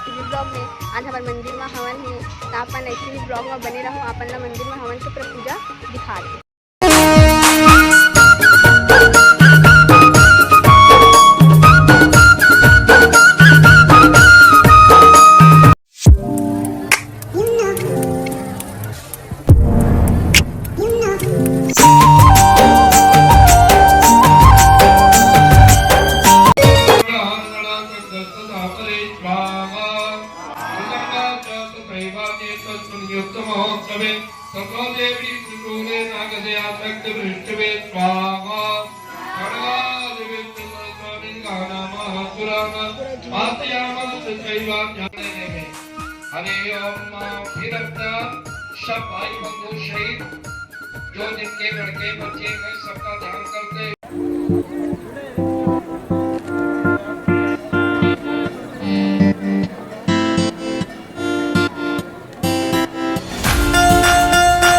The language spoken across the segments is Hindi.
टीवी ब्लॉग में। आज हमारे मंदिर में हवन है तो अपन ऐसे ही ब्लॉग में बने रहो। अपन मंदिर में हवन के पूजा दिखा दे। हरे ओम फिर अपना सब भाई बंधु शहीद जो जिनके लड़के बच्चे हैं सबका ध्यान करते।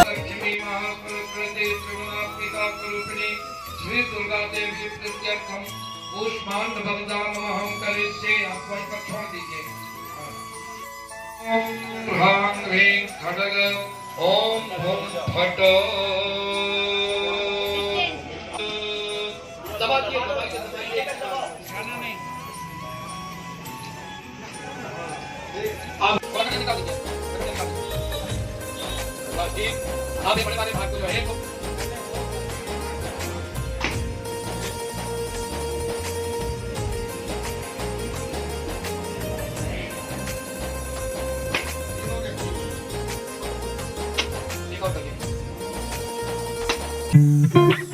लक्ष्मी महाप्रकृति त्रिगुणात्मिका स्वरूपिणी श्री दुर्गा देवी प्रीत्यर्थम पुष्पांड बलिदान हम करिष्ये। आप वहीं पर छोड़ दीजिए। ओम ह्रां ह्रीं खड्ग ओम भूम फट दबाइए खाना नहीं आप निकाल दीजिए। ठीक आप बड़े वाले भाग को जो है Thank you.